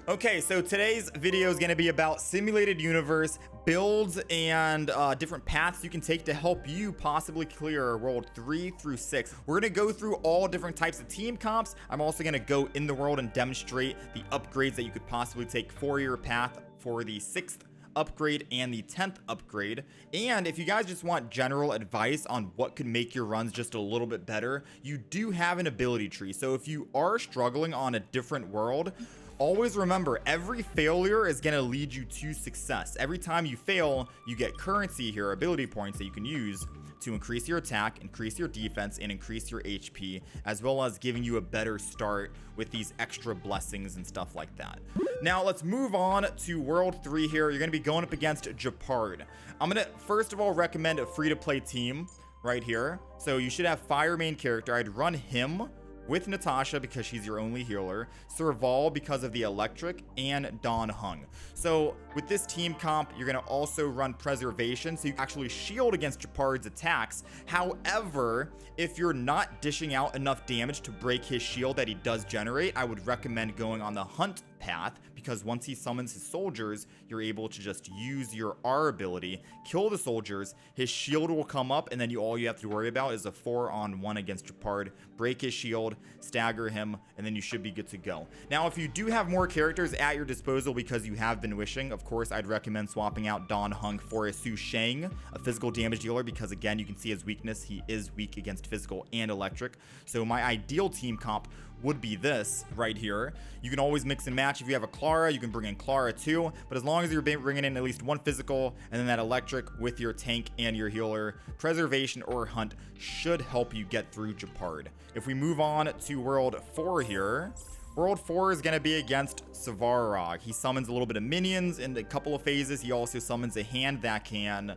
Okay, so today's video is going to be about simulated universe builds and different paths you can take to help you possibly clear world 3 through 6. We're going to go through all different types of team comps. I'm also going to go in the world and demonstrate the upgrades that you could possibly take for your path for the 6th upgrade and the 10th upgrade. And if you guys just want general advice on what could make your runs just a little bit better, you do have an ability tree. So if you are struggling on a different world, always remember, every failure is going to lead you to success. Every time you fail, you get currency here, ability points that you can use to increase your attack, increase your defense, and increase your HP, as well as giving you a better start with these extra blessings and stuff like that. Now, let's move on to World 3 here. You're going to be going up against Jeopard. I'm going to, first of all, recommend a free-to-play team right here. So you should have Fire main character. I'd run him with Natasha because she's your only healer, Serval because of the electric, and Don Hung. So with this team comp, you're gonna also run preservation, so you can actually shield against Jeopard's attacks. However, if you're not dishing out enough damage to break his shield that he does generate, I would recommend going on the hunt path, because once he summons his soldiers, you're able to just use your R ability, kill the soldiers, his shield will come up, and then all you have to worry about is a 4-on-1 against Jeopard, break his shield, stagger him, and then you should be good to go. Now, if you do have more characters at your disposal because you have been wishing, of course, I'd recommend swapping out Don Hung for a Su Shang, a physical damage dealer, because again, you can see his weakness. He is weak against physical and electric. So my ideal team comp would be this right here. You can always mix and match. If you have a Clara, you can bring in Clara too, but as long as you're bringing in at least one physical and then that electric with your tank and your healer, preservation or hunt should help you get through Jeopard. If we move on to World 4 here, World 4 is going to be against Svarog. He summons a little bit of minions in a couple of phases. He also summons a hand that can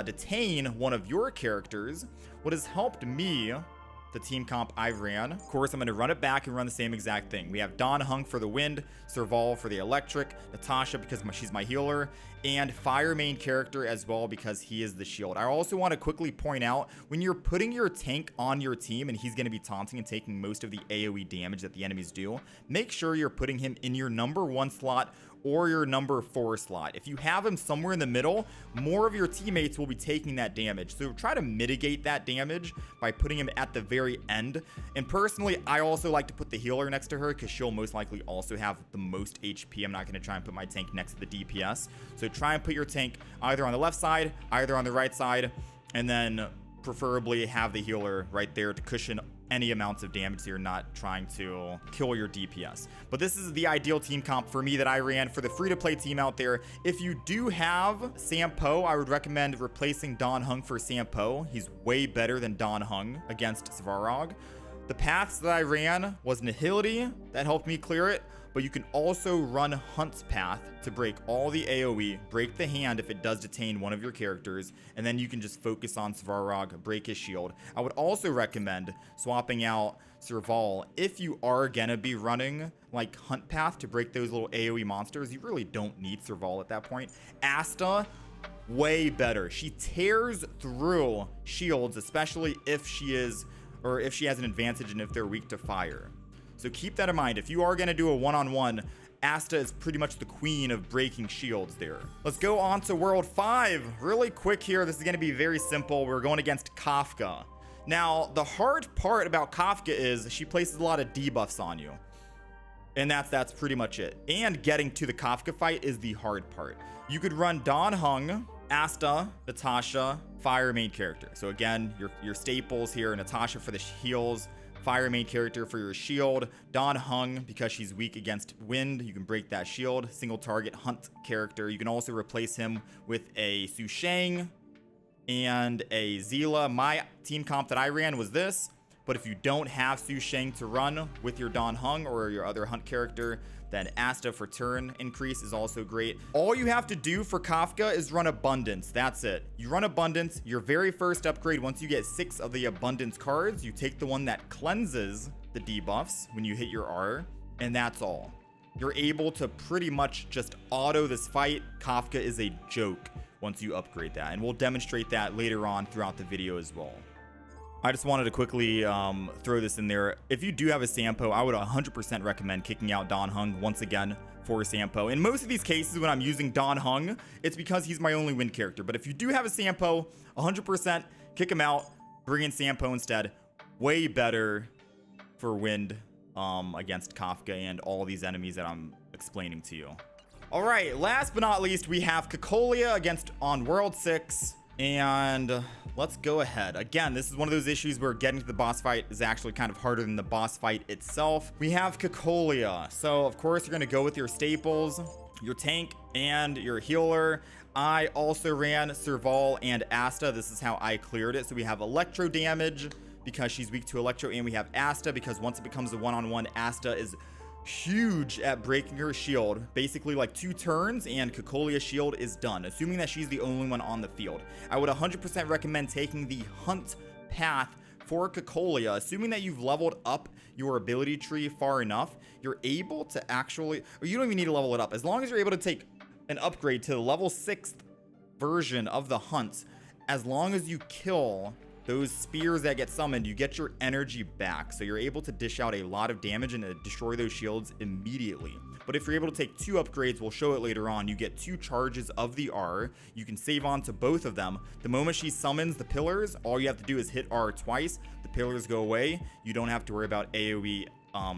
detain one of your characters. What has helped me, the team comp I ran, of course, I'm going to run it back and run the same exact thing. We have Don Hung for the wind, Serval for the electric, Natasha because she's my healer, and Fire main character as well because he is the shield. I also want to quickly point out, when you're putting your tank on your team and he's going to be taunting and taking most of the AoE damage that the enemies do, make sure you're putting him in your number 1 slot or your number 4 slot. If you have him somewhere in the middle, more of your teammates will be taking that damage. So try to mitigate that damage by putting him at the very end. And personally, I also like to put the healer next to her because she'll most likely also have the most HP. I'm not going to try and put my tank next to the DPS. So try and put your tank either on the left side, either on the right side, and then preferably have the healer right there to cushion any amounts of damage so you're not trying to kill your DPS. But this is the ideal team comp for me that I ran for the free-to-play team out there. If you do have Sampo, I would recommend replacing Don Hung for Sampo. He's way better than Don Hung against Svarog. The paths that I ran was Nihility, that helped me clear it, but you can also run Hunt's path to break all the AoE, break the hand if it does detain one of your characters, and then you can just focus on Svarog, break his shield. I would also recommend swapping out Serval if you are gonna be running like Hunt path to break those little AoE monsters. You really don't need Serval at that point. Asta, way better. She tears through shields, especially if she has an advantage and if they're weak to fire. So keep that in mind. If you are going to do a one-on-one, Asta is pretty much the queen of breaking shields there. Let's go on to World 5. Really quick here. This is going to be very simple. We're going against Kafka. Now, the hard part about Kafka is she places a lot of debuffs on you. And that's pretty much it. And getting to the Kafka fight is the hard part. You could run Don Hung, Asta, Natasha, Fire main character. So again, your staples here, Natasha for the heals, Fire main character for your shield, Don Hung because she's weak against wind, you can break that shield, single target Hunt character. You can also replace him with a Su Shang and a Zila. My team comp that I ran was this, but if you don't have Su Shang to run with your Don Hung or your other Hunt character, then Asta for turn increase is also great. All you have to do for Kafka is run Abundance. That's it. You run Abundance. Your very first upgrade, once you get 6 of the Abundance cards, you take the one that cleanses the debuffs when you hit your R, and that's all. You're able to pretty much just auto this fight. Kafka is a joke once you upgrade that, and we'll demonstrate that later on throughout the video as well. I just wanted to quickly throw this in there. If you do have a Sampo, I would 100% recommend kicking out Don Hung once again for Sampo. In most of these cases, when I'm using Don Hung, it's because he's my only wind character. But if you do have a Sampo, 100% kick him out, bring in Sampo instead. Way better for wind against Kafka and all these enemies that I'm explaining to you. All right, last but not least, we have Cocolia against on World 6. And let's go ahead. Again, this is one of those issues where getting to the boss fight is actually kind of harder than the boss fight itself. We have Cocolia. So, of course, you're going to go with your staples, your tank, and your healer. I also ran Serval and Asta. This is how I cleared it. So we have electro damage because she's weak to electro, and we have Asta because once it becomes a one-on-one, Asta is huge at breaking her shield, basically like 2 turns, and Cocolia's shield is done, assuming that she's the only one on the field. I would 100% recommend taking the hunt path for Cocolia, assuming that you've leveled up your ability tree far enough. You're able to actually, or you don't even need to level it up, as long as you're able to take an upgrade to the level 6th version of the hunt. As long as you kill those spears that get summoned, you get your energy back. So you're able to dish out a lot of damage and destroy those shields immediately. But if you're able to take 2 upgrades, we'll show it later on, you get 2 charges of the R. You can save on to both of them. The moment she summons the pillars, all you have to do is hit R twice. The pillars go away. You don't have to worry about AoE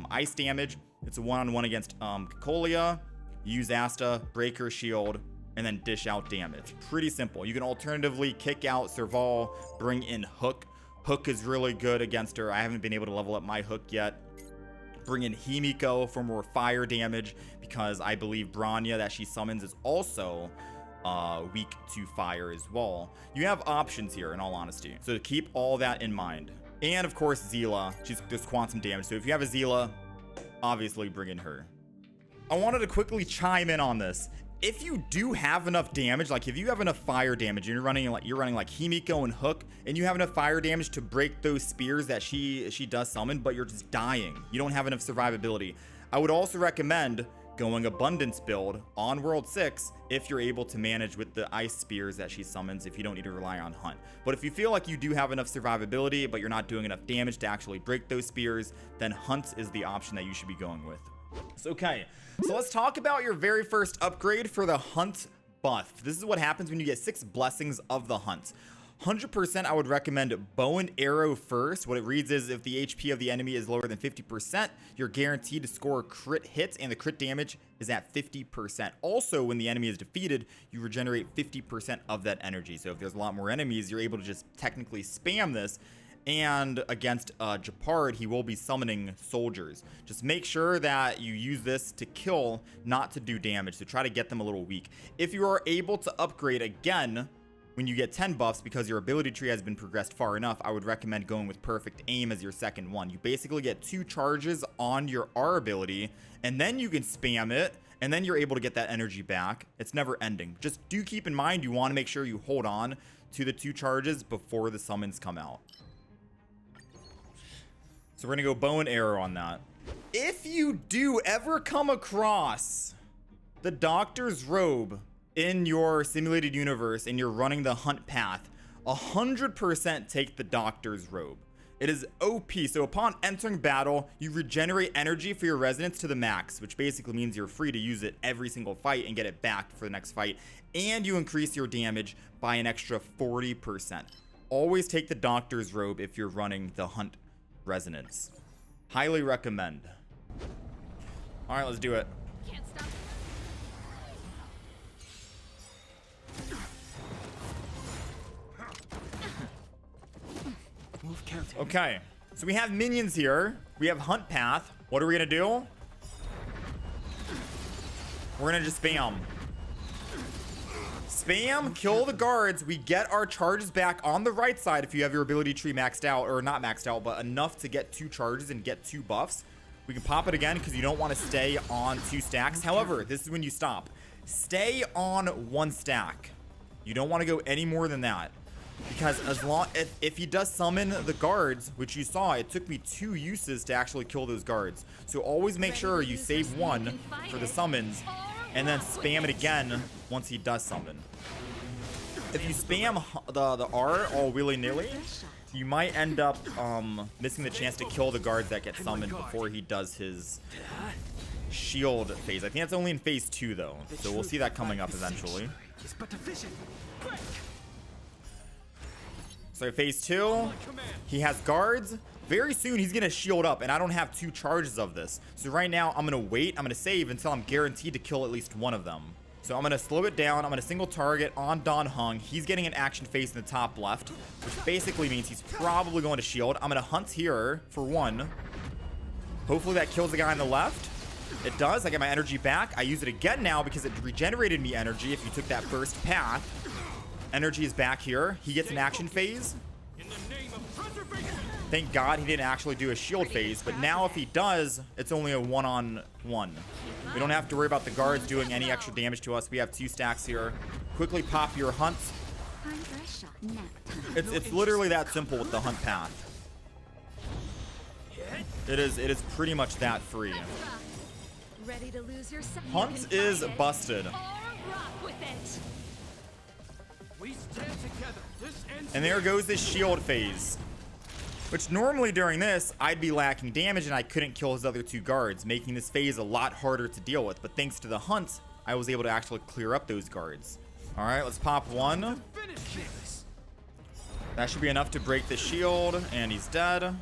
ice damage. It's a one-on-one against Cocolia. Use Asta, break her shield, and then dish out damage. Pretty simple. You can alternatively kick out Serval, bring in Hook. Hook is really good against her. I haven't been able to level up my Hook yet. Bring in Himiko for more fire damage because I believe Branya that she summons is also weak to fire as well. You have options here in all honesty. So keep all that in mind. And of course Zila, she's just quantum damage. So if you have a Zila, obviously bring in her. I wanted to quickly chime in on this. If you do have enough damage, like if you have enough fire damage and you're running like Himiko and Hook, and you have enough fire damage to break those spears that she does summon, but you're just dying, you don't have enough survivability, I would also recommend going abundance build on World 6 if you're able to manage with the ice spears that she summons, if you don't need to rely on Hunt. But if you feel like you do have enough survivability but you're not doing enough damage to actually break those spears, then Hunt is the option that you should be going with. So, okay, so let's talk about your very first upgrade for the Hunt buff. This is what happens when you get 6 blessings of the Hunt. 100% I would recommend bow and arrow first. What it reads is if the HP of the enemy is lower than 50%, you're guaranteed to score crit hits, and the crit damage is at 50%. Also, when the enemy is defeated, you regenerate 50% of that energy. So if there's a lot more enemies, you're able to just technically spam this. And against Japard, he will be summoning soldiers. Just make sure that you use this to kill, not to do damage, to try to get them a little weak. If you are able to upgrade again when you get 10 buffs because your ability tree has been progressed far enough, I would recommend going with Perfect Aim as your second one. You basically get 2 charges on your R ability, and then you can spam it, and then you're able to get that energy back. It's never ending. Just do keep in mind, you want to make sure you hold on to the 2 charges before the summons come out. So we're gonna go bow and arrow on that. If you do ever come across the Doctor's Robe in your simulated universe and you're running the Hunt path, 100% take the Doctor's Robe. It is OP, so upon entering battle, you regenerate energy for your residents to the max, which basically means you're free to use it every single fight and get it back for the next fight, and you increase your damage by an extra 40%. Always take the Doctor's Robe if you're running the Hunt resonance. Highly recommend. All right, let's do it. Can't stop. Move counter. Okay, so we have minions here. We have Hunt path. What are we gonna do? We're gonna just spam. Spam, kill the guards. We get our charges back on the right side if you have your ability tree maxed out, or not maxed out, but enough to get 2 charges and get 2 buffs. We can pop it again because you don't want to stay on 2 stacks. However, this is when you stop. Stay on 1 stack. You don't want to go any more than that. Because as long if he does summon the guards, which you saw, it took me 2 uses to actually kill those guards. So always make sure you save 1 for the summons and then spam it again once he does summon. If you spam the R all willy-nilly, you might end up missing the chance to kill the guards that get summoned before he does his shield phase. I think that's only in phase 2 though, so we'll see that coming up eventually. So phase 2, he has guards. Very soon he's gonna shield up, and I don't have 2 charges of this. So right now I'm gonna wait, I'm gonna save until I'm guaranteed to kill at least one of them. So I'm gonna slow it down, I'm gonna single target on Dan Heng. He's getting an action phase in the top left, which basically means he's probably going to shield. I'm gonna hunt here for 1. Hopefully that kills the guy on the left. It does. I get my energy back. I use it again now because it regenerated me energy if you took that first path. Energy is back here. He gets an action phase. Thank God he didn't actually do a shield phase, but now if he does, it's only a 1-on-1. We don't have to worry about the guards doing any extra damage to us. We have 2 stacks here. Quickly pop your hunt. It's literally that simple with the hunt path. It is pretty much that free. Hunt is busted. And there goes this shield phase. Which normally during this, I'd be lacking damage and I couldn't kill his other 2 guards, making this phase a lot harder to deal with. But thanks to the hunt, I was able to actually clear up those guards. Alright, let's pop 1. That should be enough to break the shield, and he's dead.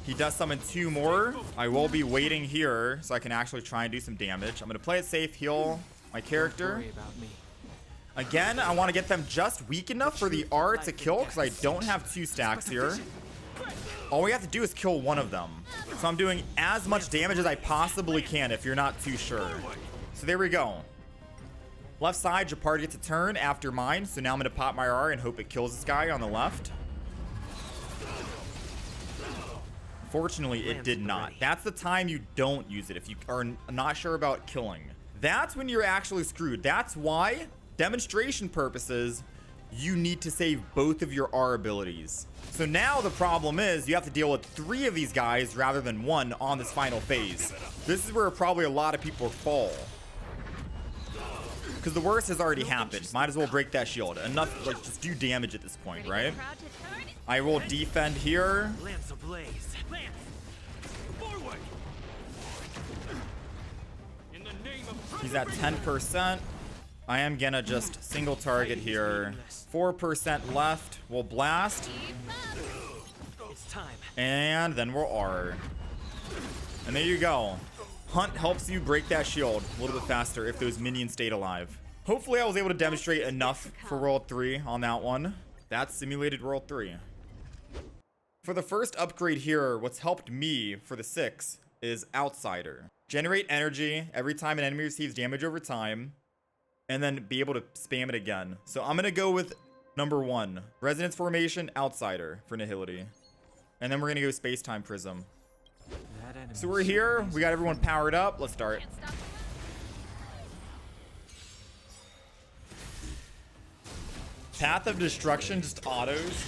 He does summon 2 more. I will be waiting here so I can actually try and do some damage. I'm going to play it safe, heal my character. Again, I want to get them just weak enough for the R to kill because I don't have 2 stacks here. All we have to do is kill 1 of them. So I'm doing as much damage as I possibly can if you're not too sure. So there we go. Left side, Japard gets a turn after mine. So now I'm going to pop my R and hope it kills this guy on the left. Fortunately, it did not. That's the time you don't use it if you are not sure about killing. That's when you're actually screwed. That's why, demonstration purposes, you need to save both of your R abilities. So now the problem is you have to deal with 3 of these guys rather than 1 on this final phase. This is where probably a lot of people fall. Because the worst has already happened. Might as well break that shield. Enough, like, just do damage at this point, right? I will defend here. He's at 10%. I am gonna just single target here. 4% left. We'll blast. And then we'll R. And there you go. Hunt helps you break that shield a little bit faster if those minions stayed alive. Hopefully I was able to demonstrate enough for World 3 on that one. That's simulated World 3. For the first upgrade here, what's helped me for the 6 is Outsider. Generate energy every time an enemy receives damage over time, and then be able to spam it again. So I'm gonna go with number 1, Resonance Formation, Outsider for Nihility. And then we're gonna go Space-Time Prism. So we're here, we got everyone powered up, let's start. Path of Destruction just autos.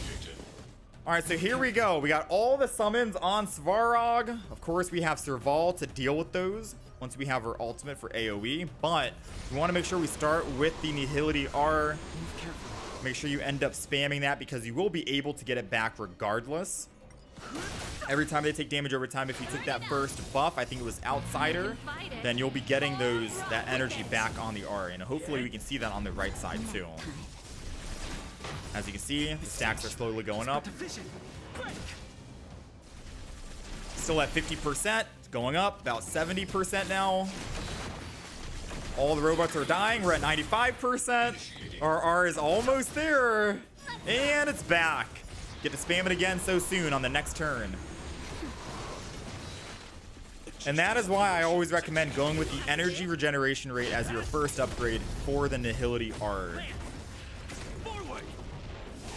Alright, so here we go. We got all the summons on Svarog. Of course, we have Serval to deal with those once we have our ultimate for AoE. But we want to make sure we start with the Nihility R. Make sure you end up spamming that because you will be able to get it back regardless. Every time they take damage over time, if you took that first buff, I think it was Outsider, then you'll be getting that energy back on the R. And hopefully we can see that on the right side too. As you can see, the stacks are slowly going up. Still at 50%. It's going up, about 70% now. All the robots are dying. We're at 95%. Our R is almost there. And it's back. Get to spam it again so soon on the next turn. And that is why I always recommend going with the energy regeneration rate as your first upgrade for the Nihility R.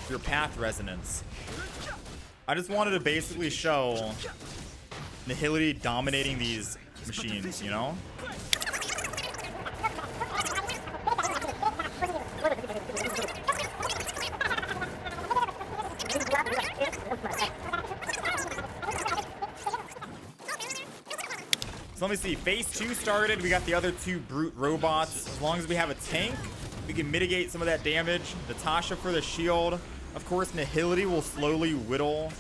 Your path resonance. I just wanted to basically show Nihility dominating these machines, you know? So let me see, phase 2 started. We got the other 2 brute robots. As long as we have a tank, we can mitigate some of that damage. Natasha for the shield. Of course, Nihility will slowly whittle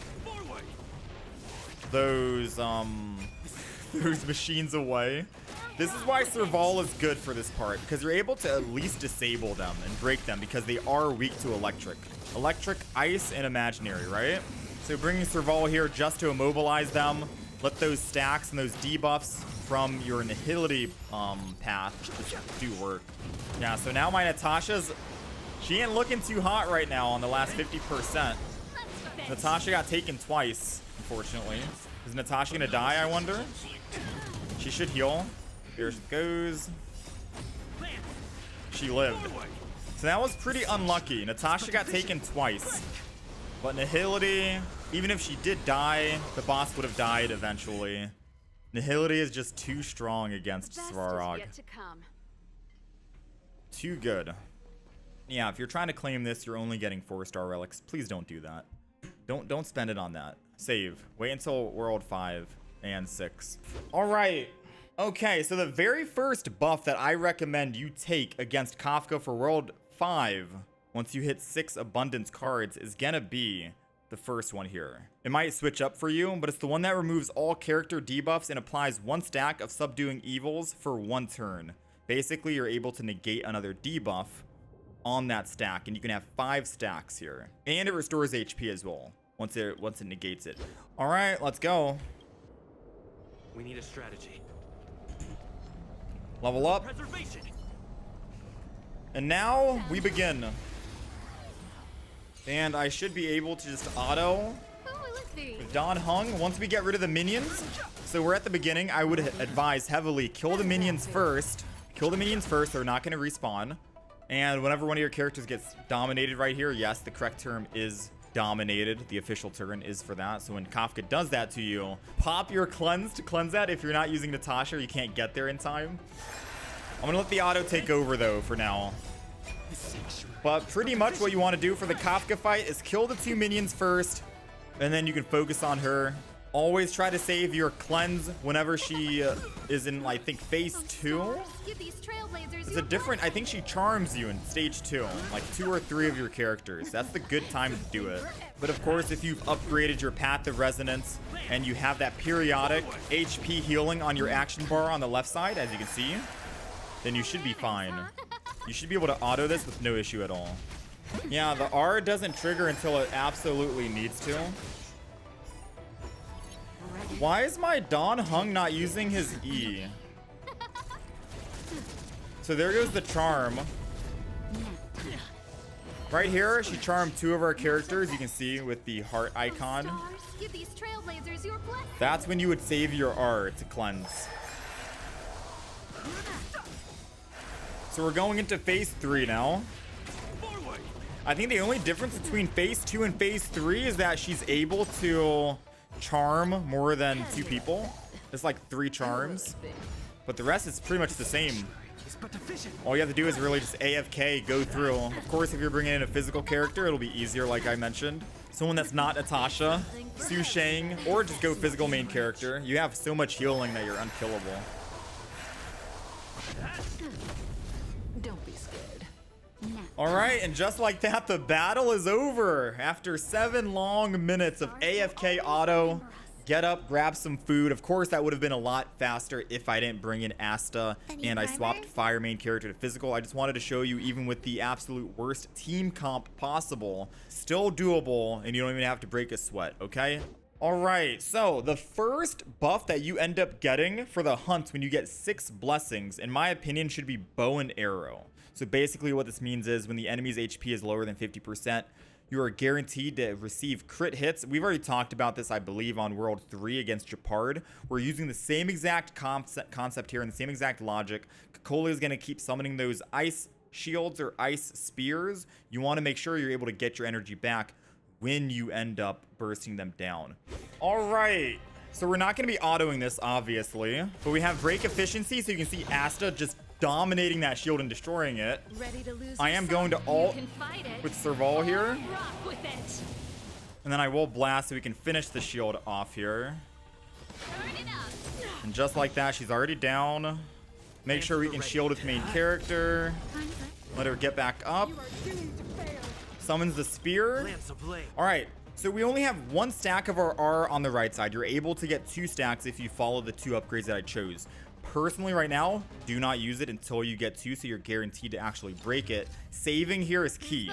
those those machines away. This is why Serval is good for this part, because you're able to at least disable them and break them because they are weak to electric. Electric, ice, and imaginary, right? So bringing Serval here just to immobilize them, let those stacks and those debuffs from your Nihility path just do work. Yeah, so now my Natasha's, she ain't looking too hot right now on the last 50%. Natasha got taken twice, unfortunately. Is Natasha gonna die, I wonder? She should heal. Here she goes. She lived. So that was pretty unlucky. Natasha got taken twice. But Nihility, even if she did die, the boss would have died eventually. Nihility is just too strong against Svarog. Too good. Yeah, if you're trying to claim this, you're only getting 4-star relics. Please don't do that. Don't spend it on that. Save. Wait until World 5 and 6. All right. Okay, so the very first buff that I recommend you take against Kafka for World 5, once you hit 6 abundance cards, is gonna be the first one here. It might switch up for you, but it's the one that removes all character debuffs and applies 1 stack of subduing evils for 1 turn. Basically, you're able to negate another debuff on that stack, and you can have 5 stacks here. And it restores HP as well, once it negates it. All right, let's go. We need a strategy. Level up. And now we begin. And I should be able to just auto with Don Hung once we get rid of the minions. So we're at the beginning. I would advise heavily kill the minions first. Kill the minions first. They're not going to respawn. And whenever one of your characters gets dominated right here, yes, the correct term is dominated. The official turn is for that. So when Kafka does that to you, pop your cleanse to cleanse that. If you're not using Natasha, you can't get there in time. I'm gonna let the auto take over though for now. But pretty much what you want to do for the Kafka fight is kill the 2 minions first, and then you can focus on her. Always try to save your cleanse whenever she is in, I think, phase 2. It's a different, I think she charms you in stage 2, like 2 or 3 of your characters. That's the good time to do it. But of course, if you've upgraded your Path of Resonance and you have that periodic HP healing on your action bar on the left side, as you can see, then you should be fine. You should be able to auto this with no issue at all. Yeah, the R doesn't trigger until it absolutely needs to. Why is my Don Hung not using his E? So there goes the charm. Right here, she charmed 2 of our characters, you can see with the heart icon. That's when you would save your R to cleanse. So we're going into phase 3 now. I think the only difference between phase 2 and phase 3 is that she's able to charm more than 2 people. It's like 3 charms, but the rest is pretty much the same. All you have to do is really just AFK, go through. Of course, if you're bringing in a physical character, it'll be easier, like I mentioned. Someone that's not Natasha, Su Shang, or just go physical main character. You have so much healing that you're unkillable. Don't be scared. All right, and just like that, the battle is over. After 7 long minutes of AFK auto, get up, grab some food. Of course, that would have been a lot faster if I didn't bring in Asta and I swapped fire main character to physical. I just wanted to show you, even with the absolute worst team comp possible, still doable, and you don't even have to break a sweat, okay? All right, so the first buff that you end up getting for the hunt when you get 6 blessings, in my opinion, should be bow and arrow. So basically what this means is when the enemy's HP is lower than 50%, you are guaranteed to receive crit hits. We've already talked about this, I believe, on World 3 against Japard. We're using the same exact concept here and the same exact logic. Kakoli is going to keep summoning those ice shields or ice spears. You want to make sure you're able to get your energy back when you end up bursting them down. All right, so we're not going to be autoing this, obviously, but we have break efficiency, so you can see Asta just dominating that shield and destroying it. I am going to ult with Serval here, and then I will blast so we can finish the shield off here. And just like that, she's already down. Make sure we can shield with main character. Let her get back up. Summons the spear. All right, So we only have 1 stack of our R on the right side. You're able to get 2 stacks if you follow the 2 upgrades that I chose. Personally, right now, do not use it until you get 2, so you're guaranteed to actually break it. Saving here is key.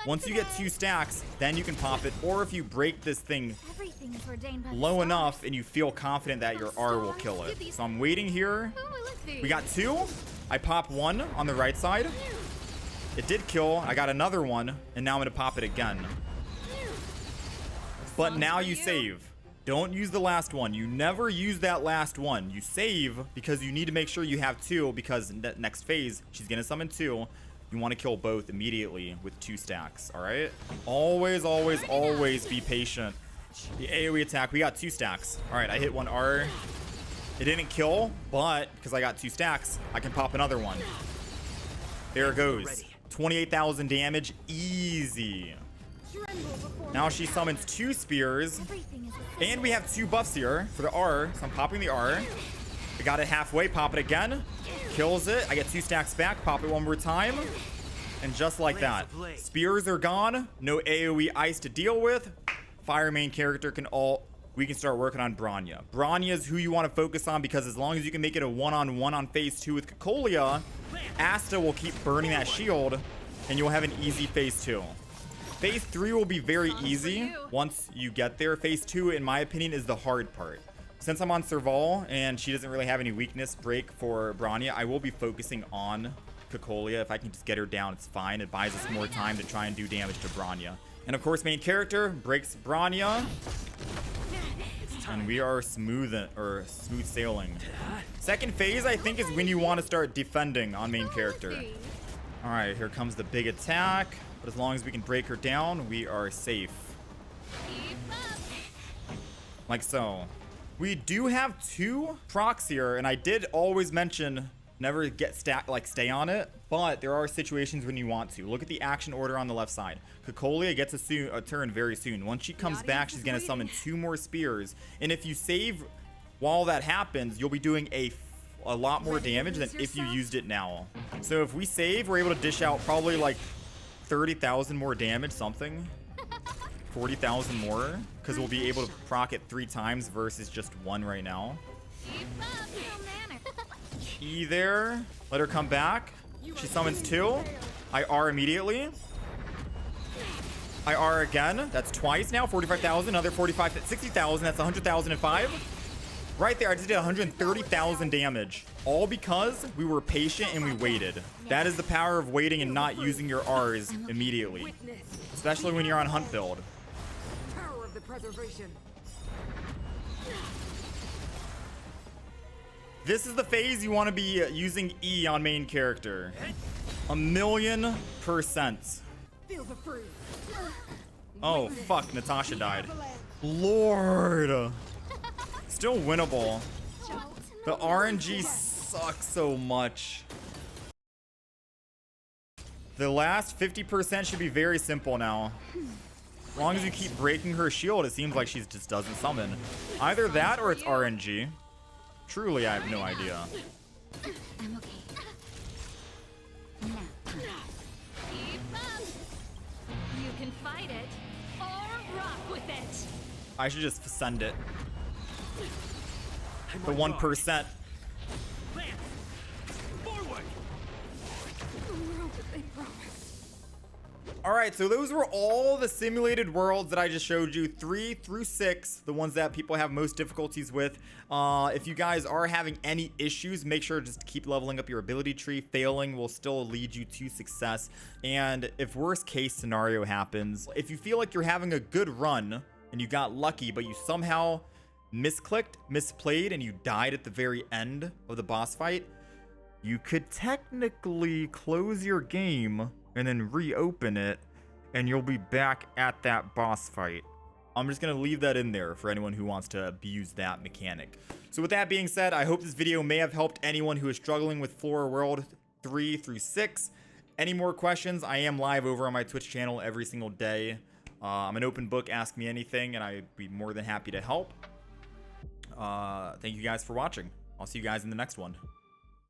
Once you get 2 stacks, then you can pop it. Or if you break this thing low enough and you feel confident that your R will kill it. So I'm waiting here. We got 2. I pop 1 on the right side. It did kill. I got another one, and now I'm going to pop it again. But now you save. Don't use the last one. You never use that last one. You save because you need to make sure you have 2, because next phase, she's going to summon 2. You want to kill both immediately with 2 stacks, all right? Always, always, always be patient. The AoE attack, we got 2 stacks. All right, I hit 1 R. It didn't kill, but because I got 2 stacks, I can pop another one. There it goes. 28,000 damage, easy. Now she summons 2 spears, and we have 2 buffs here for the R, so I'm popping the R. I got it halfway, pop it again, kills it. I get 2 stacks back, pop it one more time, and just like that, spears are gone. No AoE ice to deal with. Fire main character can we can start working on Bronya. Bronya is who you want to focus on, because as long as you can make it a one-on-one on phase 2 with Cocolia, Asta will keep burning that shield, and you'll have an easy phase 2. Phase 3 will be very easy once you get there. Phase 2, in my opinion, is the hard part. Since I'm on Serval and she doesn't really have any weakness break for Bronya, I will be focusing on Cocolia. If I can just get her down, it's fine. It buys us more time to try and do damage to Bronya. And of course, main character breaks Bronya, and we are smooth sailing. Second phase, I think, is when you want to start defending on main character. All right, here comes the big attack. But as long as we can break her down, we are safe. Like so. We do have 2 procs here, and I did always mention never get stay on it, but there are situations when you want to. Look at the action order on the left side. Cocolia gets a turn very soon. Once she comes back, she's going to summon 2 more spears, and if you save while that happens, you'll be doing a lot more damage than if you used it now. So if we save, we're able to dish out probably like 30,000 more damage, something. 40,000 more, because we'll be able to proc it 3 times versus just 1 right now. E there. Let her come back. She summons 2. I R immediately. I R again. That's twice now. 45,000. Another 45, 60,000. That's 100,005. Right there, I just did 130,000 damage. All because we were patient and we waited. That is the power of waiting and not using your R's immediately. Especially when you're on hunt build. Power of the preservation. This is the phase you want to be using E on main character. 1,000,000%. Feel the freeze. Oh, fuck, Natasha died. Lord. Still winnable. The RNG sucks so much. The last 50% should be very simple now. As long as you keep breaking her shield, it seems like she just doesn't summon. Either that or it's RNG. Truly, I have no idea. I'm okay. Now. You can fight it or rock with it. I should just send it. The 1%. All right, so those were all the simulated worlds that I just showed you, 3 through 6, the ones that people have most difficulties with. If you guys are having any issues, make sure to just keep leveling up your ability tree. Failing will still lead you to success. And if worst case scenario happens, if you feel like you're having a good run and you got lucky, but you somehow misclicked, misplayed, and you died at the very end of the boss fight, you could technically close your game and then reopen it, and you'll be back at that boss fight. I'm just gonna leave that in there for anyone who wants to abuse that mechanic. So with that being said, I hope this video may have helped anyone who is struggling with Flora World 3 through 6. Any more questions? I am live over on my Twitch channel every single day. I'm an open book, ask me anything, and I'd be more than happy to help. Thank you guys for watching. I'll see you guys in the next one.